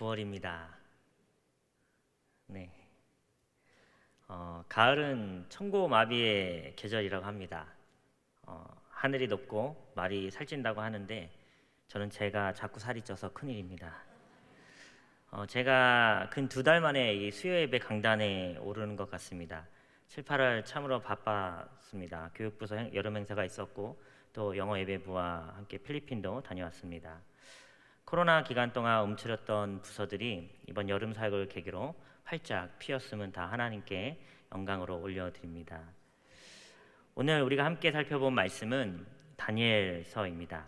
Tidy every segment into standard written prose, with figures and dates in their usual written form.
9월입니다. 네. 가을은 천고마비의 계절이라고 합니다. 하늘이 높고 말이 살찐다고 하는데 저는 제가 자꾸 살이 쪄서 큰일입니다. 제가 근 2달 만에 이 수요 예배 강단에 오르는 것 같습니다. 7, 8월 참으로 바빴습니다. 교육부서 여름 행사가 있었고 또 영어 예배부와 함께 필리핀도 다녀왔습니다. 코로나 기간 동안 움츠렸던 부서들이 이번 여름 사역을 계기로 활짝 피었음은 다 하나님께 영광으로 올려드립니다. 오늘 우리가 함께 살펴본 말씀은 다니엘서입니다.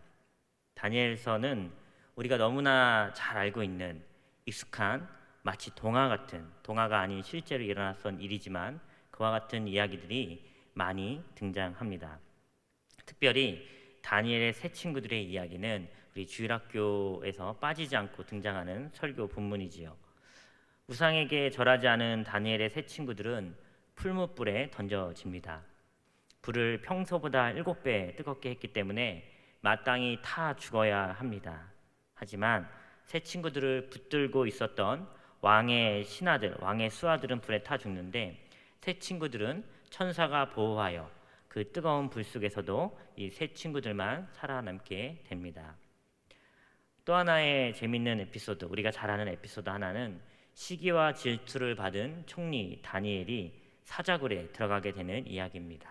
다니엘서는 우리가 너무나 잘 알고 있는 익숙한 마치 동화 같은, 동화가 아닌 실제로 일어났던 일이지만 그와 같은 이야기들이 많이 등장합니다. 특별히 다니엘의 세 친구들의 이야기는 우리 주일학교에서 빠지지 않고 등장하는 설교 본문이지요. 우상에게 절하지 않은 다니엘의 세 친구들은 풀무불에 던져집니다. 불을 평소보다 7배 뜨겁게 했기 때문에 마땅히 타 죽어야 합니다. 하지만 세 친구들을 붙들고 있었던 왕의 신하들, 왕의 수하들은 불에 타 죽는데 세 친구들은 천사가 보호하여 그 뜨거운 불 속에서도 이 세 친구들만 살아남게 됩니다. 또 하나의 재밌는 에피소드, 우리가 잘 아는 에피소드 하나는 시기와 질투를 받은 총리 다니엘이 사자굴에 들어가게 되는 이야기입니다.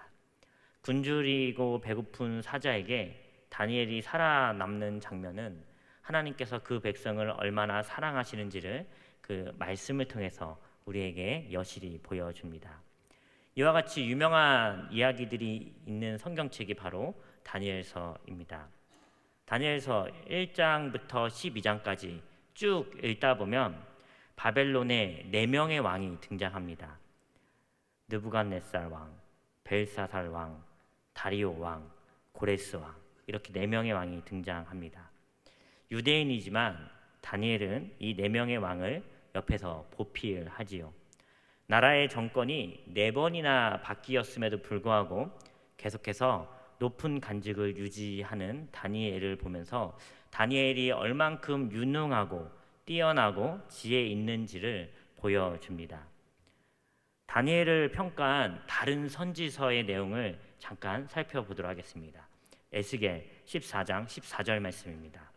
굶주리고 배고픈 사자에게 다니엘이 살아남는 장면은 하나님께서 그 백성을 얼마나 사랑하시는지를 그 말씀을 통해서 우리에게 여실히 보여줍니다. 이와 같이 유명한 이야기들이 있는 성경책이 바로 다니엘서입니다. 다니엘서 1장부터 12장까지 쭉 읽다 보면 바벨론에 4명의 왕이 등장합니다. 느부갓네살 왕, 벨사살 왕, 다리오 왕, 고레스 왕, 이렇게 4명의 왕이 등장합니다. 유대인이지만 다니엘은 이 4명의 왕을 옆에서 보필하지요. 나라의 정권이 4번이나 바뀌었음에도 불구하고 계속해서 높은 간직을 유지하는 다니엘을 보면서 다니엘이 얼만큼 유능하고 뛰어나고 지혜 있는지를 보여줍니다. 다니엘을 평가한 다른 선지서의 내용을 잠깐 살펴보도록 하겠습니다. 에스겔 14장 14절 말씀입니다.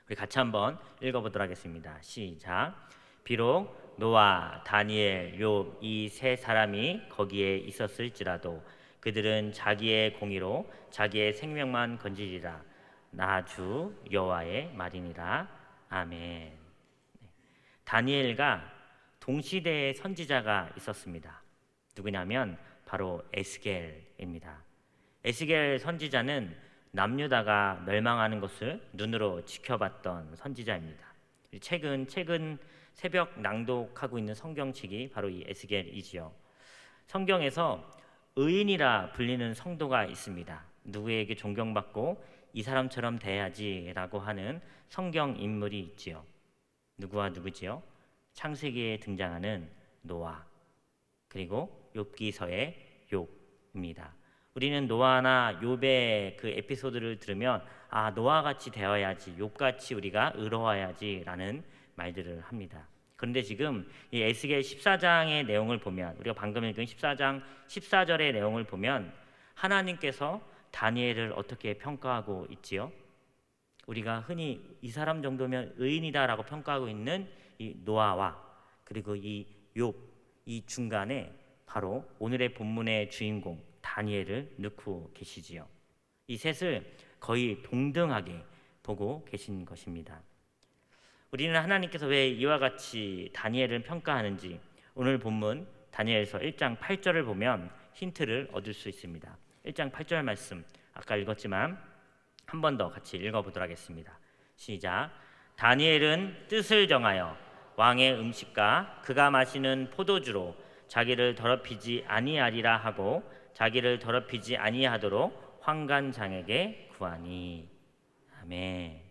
우리 같이 한번 읽어보도록 하겠습니다. 시작. 비록 노아, 다니엘, 욥 이 세 사람이 거기에 있었을지라도 그들은 자기의 공의로 자기의 생명만 건지리라. 나 주 여호와의 말이니라. 아멘. 다니엘과 동시대의 선지자가 있었습니다. 누구냐면 바로 에스겔입니다. 에스겔 선지자는 남유다가 멸망하는 것을 눈으로 지켜봤던 선지자입니다. 최근 새벽 낭독하고 있는 성경책이 바로 이 에스겔이지요. 성경에서 의인이라 불리는 성도가 있습니다. 누구에게 존경받고 이 사람처럼 대해야지라고 하는 성경 인물이 있지요. 누구와 누구지요? 창세기에 등장하는 노아, 그리고 욥기서의 욥입니다. 우리는 노아나 욥의 그 에피소드를 들으면 노아같이 되어야지, 욥같이 우리가 의로워야지라는 말들을 합니다. 그런데 지금 이 에스겔 14장의 내용을 보면, 우리가 방금 읽은 14장 14절의 내용을 보면 하나님께서 다니엘을 어떻게 평가하고 있지요? 우리가 흔히 이 사람 정도면 의인이다라고 평가하고 있는 이 노아와 그리고 이 욥, 이 중간에 바로 오늘의 본문의 주인공 다니엘을 넣고 계시지요. 이 셋을 거의 동등하게 보고 계신 것입니다. 우리는 하나님께서 왜 이와 같이 다니엘을 평가하는지 오늘 본문 다니엘서 1장 8절을 보면 힌트를 얻을 수 있습니다. 1장 8절 말씀 아까 읽었지만 한 번 더 같이 읽어보도록 하겠습니다. 시작. 다니엘은 뜻을 정하여 왕의 음식과 그가 마시는 포도주로 자기를 더럽히지 아니하리라 하고 자기를 더럽히지 아니하도록 환관장에게 구하니. 아멘.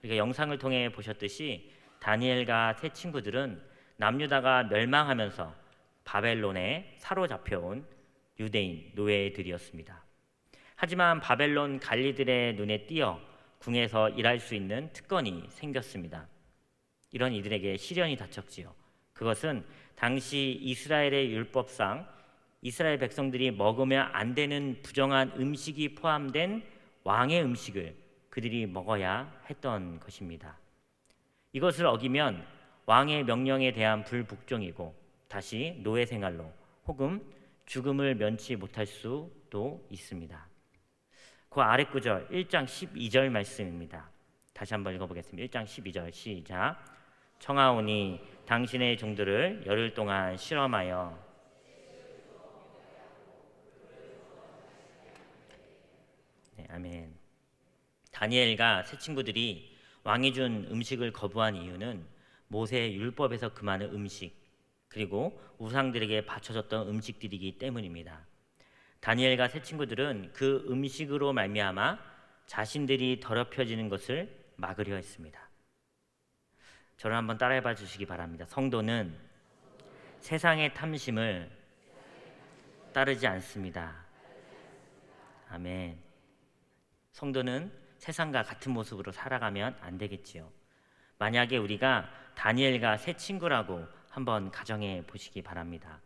우리가 영상을 통해 보셨듯이 다니엘과 세 친구들은 남유다가 멸망하면서 바벨론에 사로잡혀온 유대인 노예들이었습니다. 하지만 바벨론 관리들의 눈에 띄어 궁에서 일할 수 있는 특권이 생겼습니다. 이런 이들에게 시련이 닥쳤지요. 그것은 당시 이스라엘의 율법상 이스라엘 백성들이 먹으면 안 되는 부정한 음식이 포함된 왕의 음식을 그들이 먹어야 했던 것입니다. 이것을 어기면 왕의 명령에 대한 불복종이고 다시 노예 생활로 혹은 죽음을 면치 못할 수도 있습니다. 그 아래 구절 1장 12절 말씀입니다. 다시 한번 읽어보겠습니다. 1장 12절 시작. 청하오니 당신의 종들을 열흘 동안 실험하여 네, 아멘. 다니엘과 세 친구들이 왕이 준 음식을 거부한 이유는 모세의 율법에서 금하는 음식 그리고 우상들에게 바쳐졌던 음식들이기 때문입니다. 다니엘과 세 친구들은 그 음식으로 말미암아 자신들이 더럽혀지는 것을 막으려 했습니다. 저를 한번 따라해봐 주시기 바랍니다. 성도는 세상의 탐심을 따르지 않습니다. 아멘. 성도는 세상과 같은 모습으로 살아가면 안 되겠지요. 만약에 우리가 다니엘과 세 친구라고 한번 가정해 보시기 바랍니다.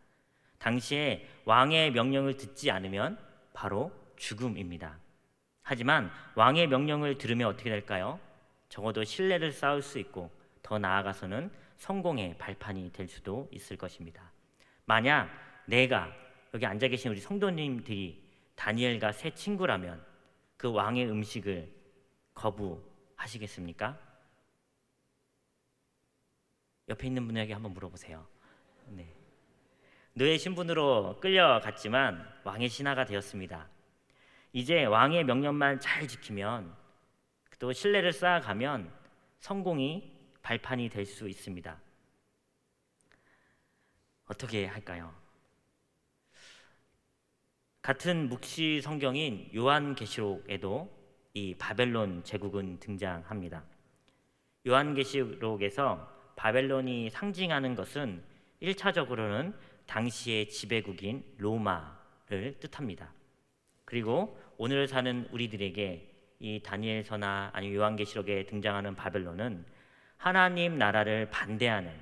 당시에 왕의 명령을 듣지 않으면 바로 죽음입니다. 하지만 왕의 명령을 들으면 어떻게 될까요? 적어도 신뢰를 쌓을 수 있고 더 나아가서는 성공의 발판이 될 수도 있을 것입니다. 만약 내가 여기 앉아 계신 우리 성도님들이 다니엘과 세 친구라면 그 왕의 음식을 거부하시겠습니까? 옆에 있는 분에게 한번 물어보세요. 네. 노예 신분으로 끌려갔지만 왕의 신하가 되었습니다. 이제 왕의 명령만 잘 지키면 또 신뢰를 쌓아가면 성공이 발판이 될 수 있습니다. 어떻게 할까요? 같은 묵시 성경인 요한계시록에도 이 바벨론 제국은 등장합니다. 요한계시록에서 바벨론이 상징하는 것은 1차적으로는 당시의 지배국인 로마를 뜻합니다. 그리고 오늘 사는 우리들에게 이 다니엘서나 아니면 요한계시록에 등장하는 바벨론은 하나님 나라를 반대하는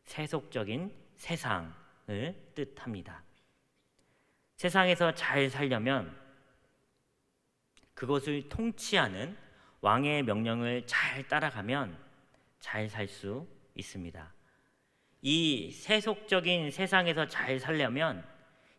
세속적인 세상을 뜻합니다. 세상에서 잘 살려면 그것을 통치하는 왕의 명령을 잘 따라가면 잘 살 수 있습니다. 이 세속적인 세상에서 잘 살려면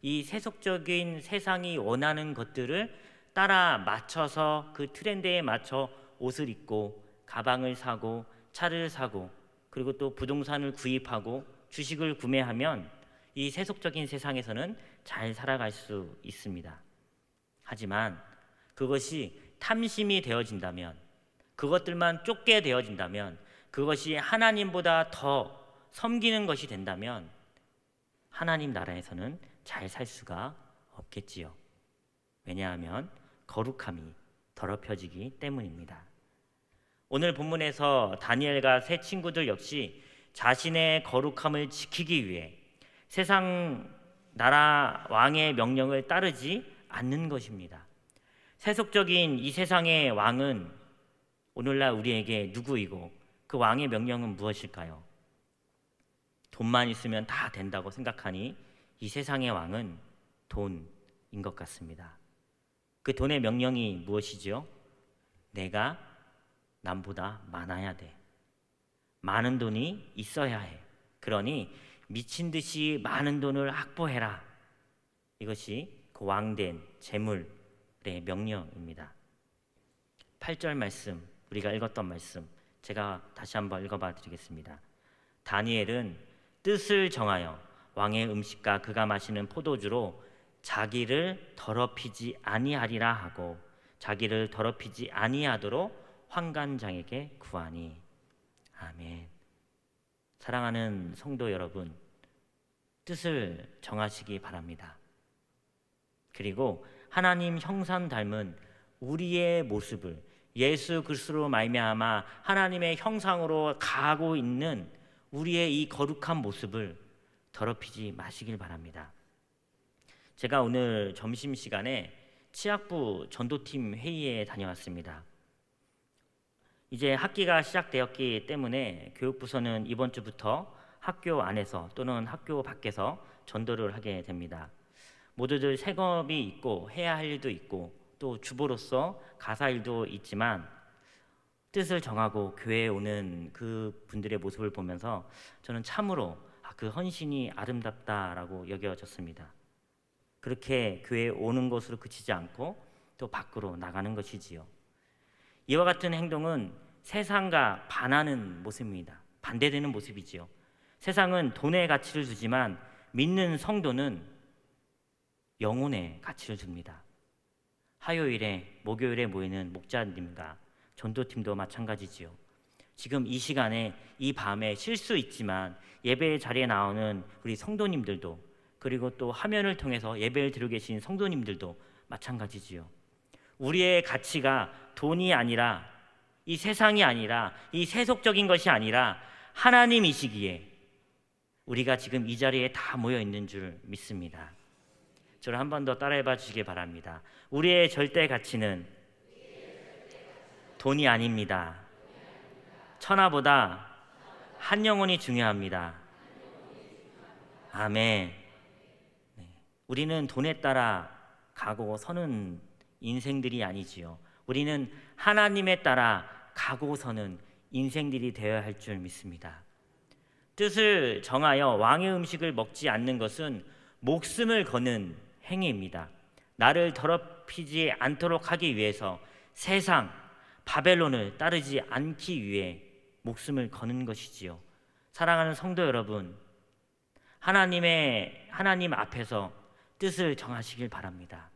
이 세속적인 세상이 원하는 것들을 따라 맞춰서 그 트렌드에 맞춰 옷을 입고 가방을 사고 차를 사고 그리고 또 부동산을 구입하고 주식을 구매하면 이 세속적인 세상에서는 잘 살아갈 수 있습니다. 하지만 그것이 탐심이 되어진다면 그것들만 쫓게 되어진다면 그것이 하나님보다 더 섬기는 것이 된다면 하나님 나라에서는 잘 살 수가 없겠지요. 왜냐하면 거룩함이 더럽혀지기 때문입니다. 오늘 본문에서 다니엘과 세 친구들 역시 자신의 거룩함을 지키기 위해 세상 나라 왕의 명령을 따르지 않는 것입니다. 세속적인 이 세상의 왕은 오늘날 우리에게 누구이고 그 왕의 명령은 무엇일까요? 돈만 있으면 다 된다고 생각하니 이 세상의 왕은 돈인 것 같습니다. 그 돈의 명령이 무엇이지요? 내가 남보다 많아야 돼. 많은 돈이 있어야 해. 그러니 미친 듯이 많은 돈을 확보해라. 이것이 그 왕된 재물의 명령입니다. 8절 말씀, 우리가 읽었던 말씀 제가 다시 한번 읽어봐 드리겠습니다. 다니엘은 뜻을 정하여 왕의 음식과 그가 마시는 포도주로 자기를 더럽히지 아니하리라 하고 자기를 더럽히지 아니하도록 환관장에게 구하니. 아멘. 사랑하는 성도 여러분, 뜻을 정하시기 바랍니다. 그리고 하나님 형상 닮은 우리의 모습을 예수 그리스도로 말미암아 하나님의 형상으로 가고 있는 우리의 이 거룩한 모습을 더럽히지 마시길 바랍니다. 제가 오늘 점심시간에 치학부 전도팀 회의에 다녀왔습니다. 이제 학기가 시작되었기 때문에 교육부서는 이번 주부터 학교 안에서 또는 학교 밖에서 전도를 하게 됩니다. 모두들 생업이 있고 해야 할 일도 있고 또 주부로서 가사 일도 있지만 뜻을 정하고 교회에 오는 그 분들의 모습을 보면서 저는 참으로 그 헌신이 아름답다라고 여겨졌습니다. 그렇게 교회에 오는 것으로 그치지 않고 또 밖으로 나가는 것이지요. 이와 같은 행동은 세상과 반하는 모습입니다. 반대되는 모습이지요. 세상은 돈의 가치를 두지만 믿는 성도는 영혼의 가치를 줍니다. 화요일에 목요일에 모이는 목자님과 전도팀도 마찬가지지요. 지금 이 시간에 이 밤에 쉴 수 있지만 예배 자리에 나오는 우리 성도님들도 그리고 또 화면을 통해서 예배를 드리고 계신 성도님들도 마찬가지지요. 우리의 가치가 돈이 아니라 이 세상이 아니라 이 세속적인 것이 아니라 하나님이시기에 우리가 지금 이 자리에 다 모여 있는 줄 믿습니다. 저를 한 번 더 따라해봐 주시기 바랍니다. 우리의 절대 가치는 돈이 아닙니다. 천하보다 한 영혼이 중요합니다. 아멘. 네. 우리는 돈에 따라 가고 서는 인생들이 아니지요. 우리는 하나님에 따라 가고 서는 인생들이 되어야 할 줄 믿습니다. 뜻을 정하여 왕의 음식을 먹지 않는 것은 목숨을 거는 행위입니다. 나를 더럽히지 않도록 하기 위해서 세상, 바벨론을 따르지 않기 위해 목숨을 거는 것이지요. 사랑하는 성도 여러분, 하나님 앞에서 뜻을 정하시길 바랍니다.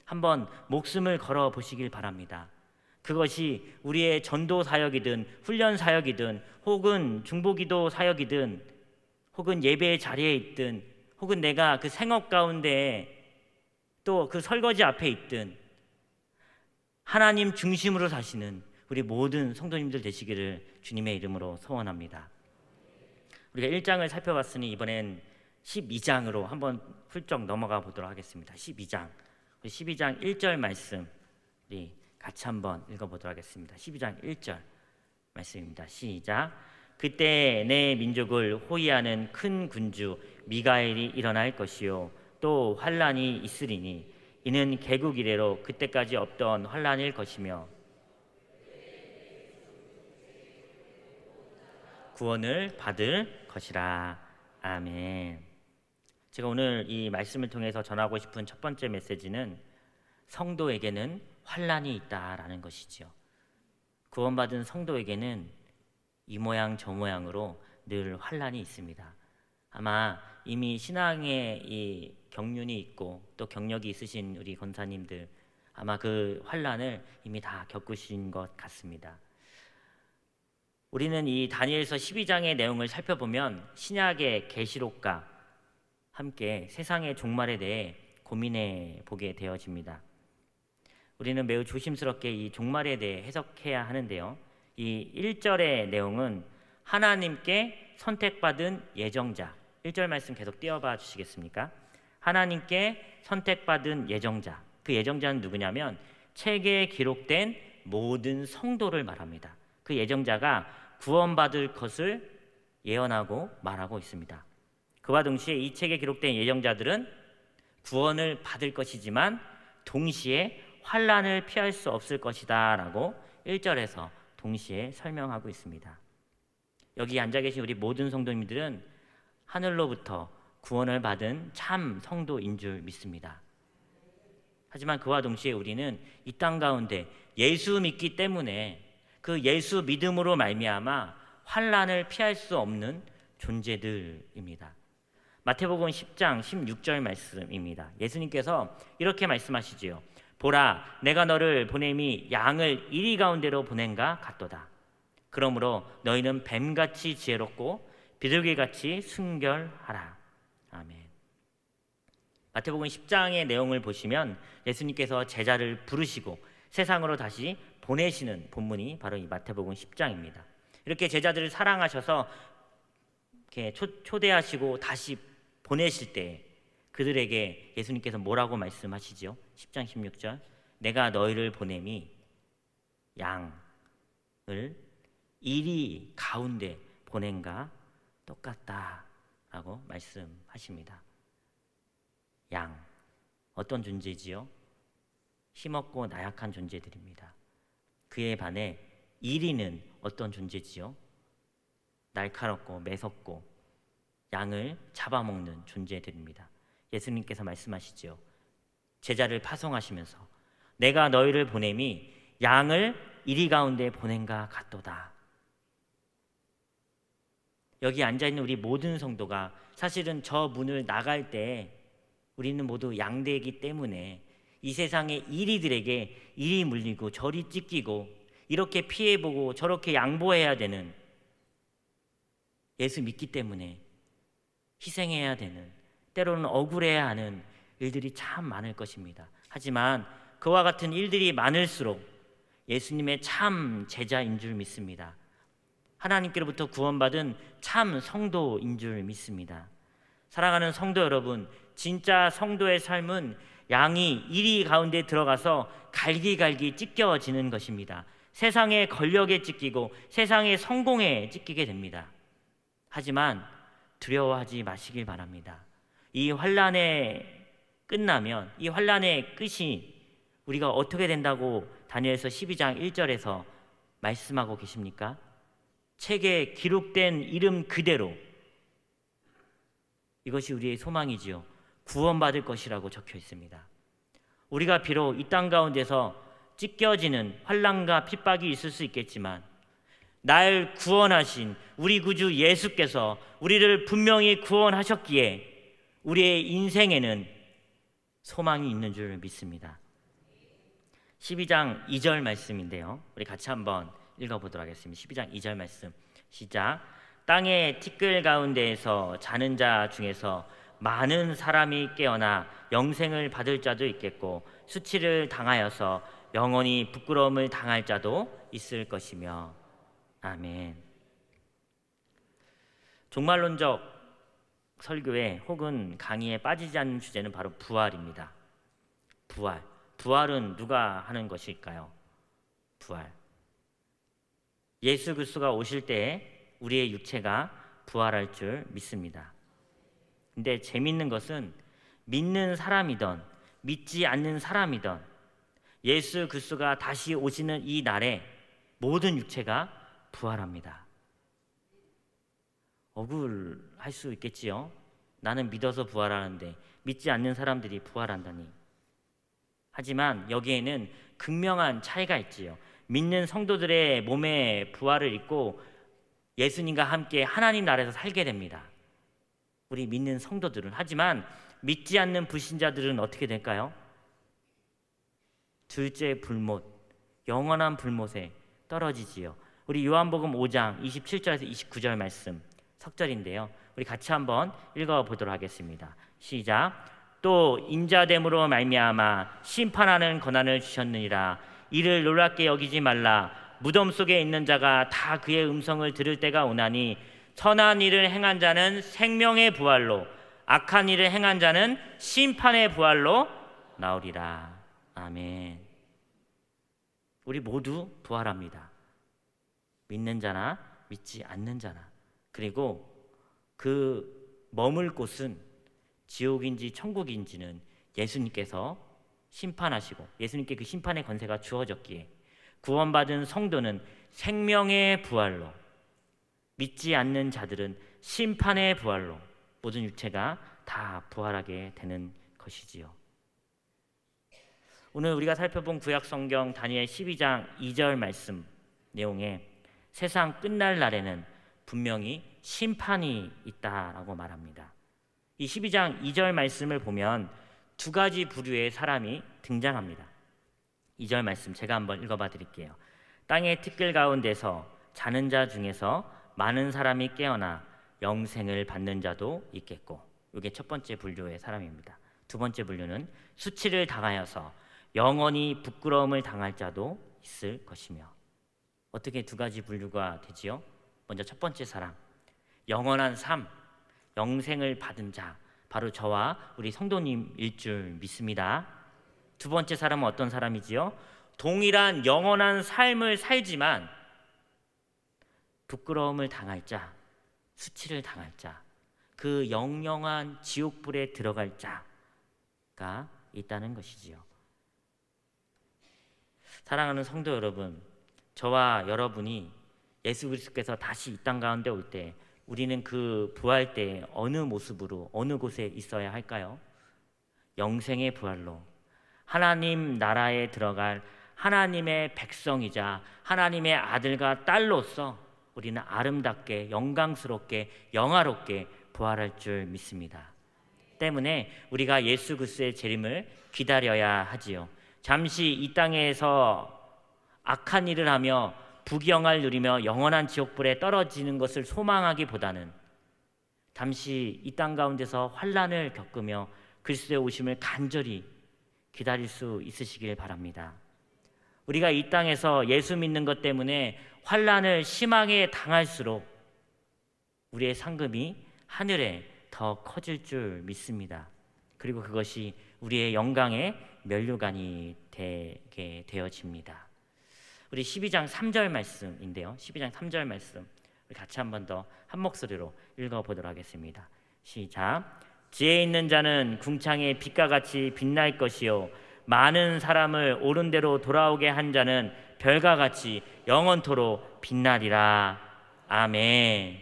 한번 목숨을 걸어 보시길 바랍니다. 그것이 우리의 전도 사역이든 훈련 사역이든 혹은 중보기도 사역이든 혹은 예배의 자리에 있든 혹은 내가 그 생업 가운데 또 그 설거지 앞에 있든 하나님 중심으로 사시는 우리 모든 성도님들 되시기를 주님의 이름으로 소원합니다. 우리가 1장을 살펴봤으니 이번엔 12장으로 한번 훌쩍 넘어가 보도록 하겠습니다. 12장 1절 말씀 우리 같이 한번 읽어보도록 하겠습니다. 12장 1절 말씀입니다. 시작. 그때 내 민족을 호위하는 큰 군주 미가엘이 일어날 것이요 또 환란이 있으리니 이는 개국 이래로 그때까지 없던 환란일 것이며 구원을 받을 것이라. 아멘. 제가 오늘 이 말씀을 통해서 전하고 싶은 첫 번째 메시지는 성도에게는 환란이 있다라는 것이지요. 구원받은 성도에게는 이 모양 저 모양으로 늘 환란이 있습니다. 아마 이미 신앙에 이 경륜이 있고 또 경력이 있으신 우리 권사님들 아마 그 환란을 이미 다 겪으신 것 같습니다. 우리는 이 다니엘서 12장의 내용을 살펴보면 신약의 계시록과 함께 세상의 종말에 대해 고민해 보게 되어집니다. 우리는 매우 조심스럽게 이 종말에 대해 해석해야 하는데요. 이 1절의 내용은 하나님께 선택받은 예정자, 1절 말씀 계속 띄워봐 주시겠습니까? 하나님께 선택받은 예정자, 그 예정자는 누구냐면 책에 기록된 모든 성도를 말합니다. 그 예정자가 구원받을 것을 예언하고 말하고 있습니다. 그와 동시에 이 책에 기록된 예정자들은 구원을 받을 것이지만 동시에 환란을 피할 수 없을 것이다 라고 1절에서 동시에 설명하고 있습니다. 여기 앉아 계신 우리 모든 성도님들은 하늘로부터 구원을 받은 참 성도인 줄 믿습니다. 하지만 그와 동시에 우리는 이 땅 가운데 예수 믿기 때문에 그 예수 믿음으로 말미암아 환란을 피할 수 없는 존재들입니다. 마태복음 10장 16절 말씀입니다. 예수님께서 이렇게 말씀하시지요. 보라, 내가 너를 보냄이 양을 이리 가운데로 보낸가 같도다. 그러므로 너희는 뱀같이 지혜롭고 비둘기같이 순결하라. 아멘. 마태복음 10장의 내용을 보시면 예수님께서 제자를 부르시고 세상으로 다시 보내시는 본문이 바로 이 마태복음 10장입니다. 이렇게 제자들을 사랑하셔서 이렇게 초대하시고 다시 보내실 때 그들에게 예수님께서 뭐라고 말씀하시죠? 10장 16절 내가 너희를 보냄이 양, 이리 가운데 보낸가 똑같다라고 말씀하십니다. 양, 어떤 존재지요? 힘없고 나약한 존재들입니다. 그에 반해 이리는 어떤 존재지요? 날카롭고 매섭고 양을 잡아먹는 존재들입니다. 예수님께서 말씀하시죠. 제자를 파송하시면서 내가 너희를 보냄이 양을 이리 가운데 보낸가 같도다. 여기 앉아있는 우리 모든 성도가 사실은 저 문을 나갈 때 우리는 모두 양대이기 때문에 이 세상의 이리들에게 이리 물리고 저리 찢기고 이렇게 피해보고 저렇게 양보해야 되는, 예수 믿기 때문에 희생해야 되는, 때로는 억울해야 하는 일들이 참 많을 것입니다. 하지만 그와 같은 일들이 많을수록 예수님의 참 제자인 줄 믿습니다. 하나님께로부터 구원받은 참 성도인 줄 믿습니다. 사랑하는 성도 여러분, 진짜 성도의 삶은 양이 이리 가운데 들어가서 갈기갈기 찢겨지는 것입니다. 세상의 권력에 찢기고 세상의 성공에 찢기게 됩니다. 하지만 두려워하지 마시길 바랍니다. 이 환난에 끝나면, 이 환난의 끝이 우리가 어떻게 된다고 다니엘서 12장 1절에서 말씀하고 계십니까? 책에 기록된 이름 그대로 이것이 우리의 소망이지요. 구원받을 것이라고 적혀 있습니다. 우리가 비록 이 땅 가운데서 찢겨지는 환난과 핍박이 있을 수 있겠지만 날 구원하신 우리 구주 예수께서 우리를 분명히 구원하셨기에 우리의 인생에는 소망이 있는 줄 믿습니다. 12장 2절 말씀인데요, 우리 같이 한번 읽어보도록 하겠습니다. 12장 2절 말씀 시작. 땅의 티끌 가운데에서 자는 자 중에서 많은 사람이 깨어나 영생을 받을 자도 있겠고 수치를 당하여서 영원히 부끄러움을 당할 자도 있을 것이며. 아멘. 종말론적 설교에 혹은 강의에 빠지지 않는 주제는 바로 부활입니다. 부활은 누가 하는 것일까요? 부활. 예수 그리스도가 오실 때에 우리의 육체가 부활할 줄 믿습니다. 근데 재밌는 것은 믿는 사람이든 믿지 않는 사람이든 예수 그리스도가 다시 오시는 이 날에 모든 육체가 부활합니다. 억울할 수 있겠지요. 나는 믿어서 부활하는데 믿지 않는 사람들이 부활한다니. 하지만 여기에는 극명한 차이가 있지요. 믿는 성도들의 몸에 부활을 입고 예수님과 함께 하나님 나라에서 살게 됩니다. 우리 믿는 성도들은. 하지만 믿지 않는 불신자들은 어떻게 될까요? 둘째 불못, 영원한 불못에 떨어지지요. 우리 요한복음 5장 27절에서 29절 말씀 석절인데요, 우리 같이 한번 읽어보도록 하겠습니다. 시작. 또 인자됨으로 말미암아 심판하는 권한을 주셨느니라. 이를 놀랍게 여기지 말라. 무덤 속에 있는 자가 다 그의 음성을 들을 때가 오나니 선한 일을 행한 자는 생명의 부활로, 악한 일을 행한 자는 심판의 부활로 나오리라. 아멘. 우리 모두 부활합니다. 믿는 자나 믿지 않는 자나. 그리고 그 머물 곳은 지옥인지 천국인지는 예수님께서 심판하시고 예수님께 그 심판의 권세가 주어졌기에 구원받은 성도는 생명의 부활로, 믿지 않는 자들은 심판의 부활로 모든 육체가 다 부활하게 되는 것이지요. 오늘 우리가 살펴본 구약성경 다니엘 12장 2절 말씀 내용에 세상 끝날 날에는 분명히 심판이 있다라고 말합니다. 이 12장 2절 말씀을 보면 두 가지 부류의 사람이 등장합니다. 2절 말씀 제가 한번 읽어봐 드릴게요. 땅의 티끌 가운데서 자는 자 중에서 많은 사람이 깨어나 영생을 받는 자도 있겠고, 이게 첫 번째 분류의 사람입니다. 두 번째 분류는 수치를 당하여서 영원히 부끄러움을 당할 자도 있을 것이며. 어떻게 두 가지 분류가 되지요? 먼저 첫 번째 사람, 영원한 삶, 영생을 받은 자, 바로 저와 우리 성도님일 줄 믿습니다. 두 번째 사람은 어떤 사람이지요? 동일한 영원한 삶을 살지만 부끄러움을 당할 자, 수치를 당할 자, 그 영영한 지옥불에 들어갈 자가 있다는 것이지요. 사랑하는 성도 여러분, 저와 여러분이 예수 그리스도께서 다시 이 땅 가운데 올 때 우리는 그 부활 때 어느 모습으로 어느 곳에 있어야 할까요? 영생의 부활로 하나님 나라에 들어갈 하나님의 백성이자 하나님의 아들과 딸로서 우리는 아름답게 영광스럽게 영화롭게 부활할 줄 믿습니다. 때문에 우리가 예수 그리스도의 재림을 기다려야 하지요. 잠시 이 땅에서 악한 일을 하며 부귀영화를 누리며 영원한 지옥불에 떨어지는 것을 소망하기보다는 잠시 이 땅 가운데서 환난을 겪으며 그리스도의 오심을 간절히 기다릴 수 있으시길 바랍니다. 우리가 이 땅에서 예수 믿는 것 때문에 환난을 심하게 당할수록 우리의 상급이 하늘에 더 커질 줄 믿습니다. 그리고 그것이 우리의 영광의 면류관이 되게 되어집니다. 우리 12장 3절 말씀인데요. 12장 3절 말씀 우리 같이 한 번 더 한 목소리로 읽어보도록 하겠습니다. 시작. 지혜 있는 자는 궁창의 빛과 같이 빛날 것이요 많은 사람을 옳은 대로 돌아오게 한 자는 별과 같이 영원토록 빛나리라. 아멘.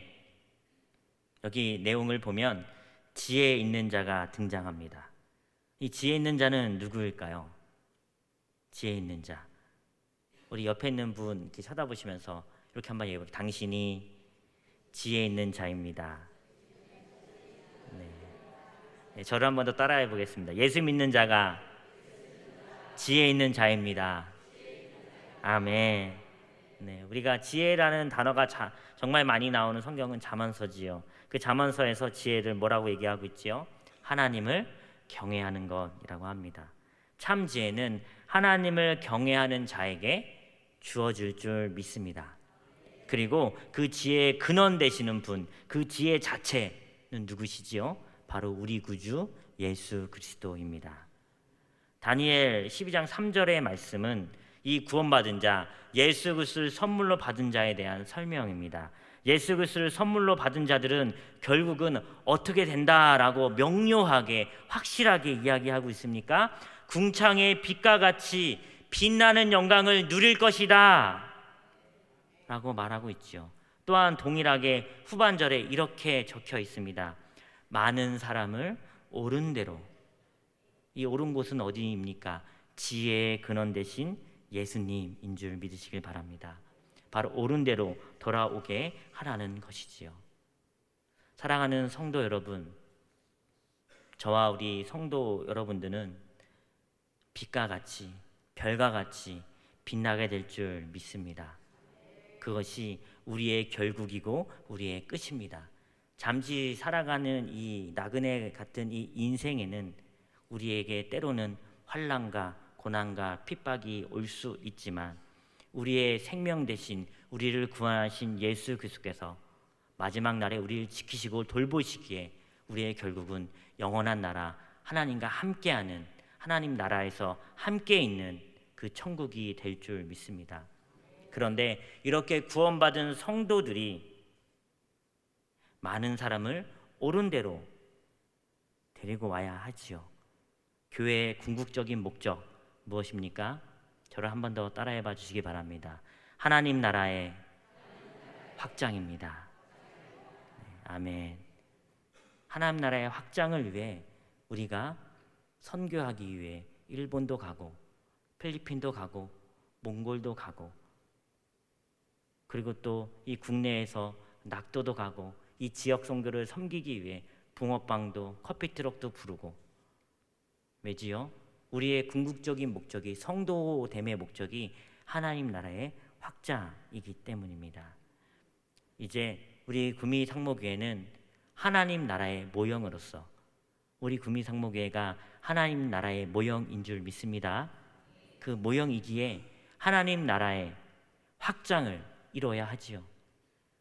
여기 내용을 보면 지혜 있는 자가 등장합니다. 이 지혜 있는 자는 누구일까요? 지혜 있는 자. 우리 옆에 있는 분 이렇게 쳐다보시면서 이렇게 한번 얘기해볼게요. 당신이 지혜 있는 자입니다. 네, 저를 한번 더 따라해 보겠습니다. 예수 믿는 자가 지혜 있는 자입니다. 아멘. 네, 우리가 지혜라는 단어가 정말 많이 나오는 성경은 잠언서지요. 그 잠언서에서 지혜를 뭐라고 얘기하고 있지요? 하나님을 경외하는 것이라고 합니다. 참 지혜는 하나님을 경외하는 자에게 주어질 줄 믿습니다. 그리고 그 지혜의 근원 되시는 분, 그 지혜 자체는 누구시지요? 바로 우리 구주 예수 그리스도입니다. 다니엘 12장 3절의 말씀은 이 구원받은 자, 예수 그리스도를 선물로 받은 자에 대한 설명입니다. 예수 그리스도를 선물로 받은 자들은 결국은 어떻게 된다라고 명료하게 확실하게 이야기하고 있습니까? 궁창의 빛과 같이 빛나는 영광을 누릴 것이다 라고 말하고 있죠. 또한 동일하게 후반절에 이렇게 적혀 있습니다. 많은 사람을 옳은 대로. 이 옳은 곳은 어디입니까? 지혜의 근원 되신 예수님인 줄 믿으시길 바랍니다. 바로 옳은 대로 돌아오게 하라는 것이지요. 사랑하는 성도 여러분, 저와 우리 성도 여러분들은 빛과 같이 별과 같이 빛나게 될 줄 믿습니다. 그것이 우리의 결국이고 우리의 끝입니다. 잠시 살아가는 이 나그네 같은 이 인생에는 우리에게 때로는 환난과 고난과 핍박이 올 수 있지만 우리의 생명 대신 우리를 구원하신 예수 그리스도께서 마지막 날에 우리를 지키시고 돌보시기에 우리의 결국은 영원한 나라 하나님과 함께하는 하나님 나라에서 함께 있는 그 천국이 될 줄 믿습니다. 그런데 이렇게 구원받은 성도들이 많은 사람을 옳은 대로 데리고 와야 하지요. 교회의 궁극적인 목적 무엇입니까? 저를 한 번 더 따라해 봐 주시기 바랍니다. 하나님 나라의 확장입니다. 네, 아멘. 하나님 나라의 확장을 위해 우리가 선교하기 위해 일본도 가고 필리핀도 가고 몽골도 가고 그리고 또 이 국내에서 낙도도 가고 이 지역 선교를 섬기기 위해 붕어빵도 커피트럭도 부르고 왜지요? 우리의 궁극적인 목적이 성도됨의 목적이 하나님 나라의 확장이기 때문입니다. 이제 우리 구미 상목교회는 하나님 나라의 모형으로서 우리 구미 상목교회가 하나님 나라의 모형인 줄 믿습니다. 그 모형이기에 하나님 나라의 확장을 이뤄야 하지요.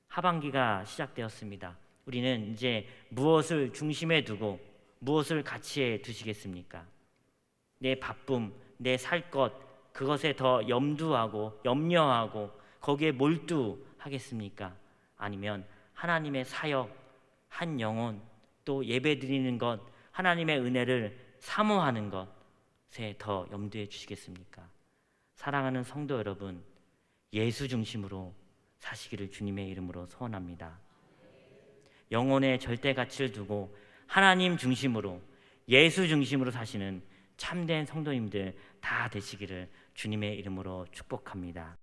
하반기가 시작되었습니다. 우리는 이제 무엇을 중심에 두고 무엇을 가치에 두시겠습니까? 내 바쁨, 내 살 것, 그것에 더 염두하고 염려하고 거기에 몰두하겠습니까? 아니면 하나님의 사역, 한 영혼, 또 예배드리는 것, 하나님의 은혜를 사모하는 것에 더 염두에 주시겠습니까? 사랑하는 성도 여러분, 예수 중심으로 사시기를 주님의 이름으로 소원합니다. 영혼의 절대 가치를 두고 하나님 중심으로, 예수 중심으로 사시는 참된 성도님들 다 되시기를 주님의 이름으로 축복합니다.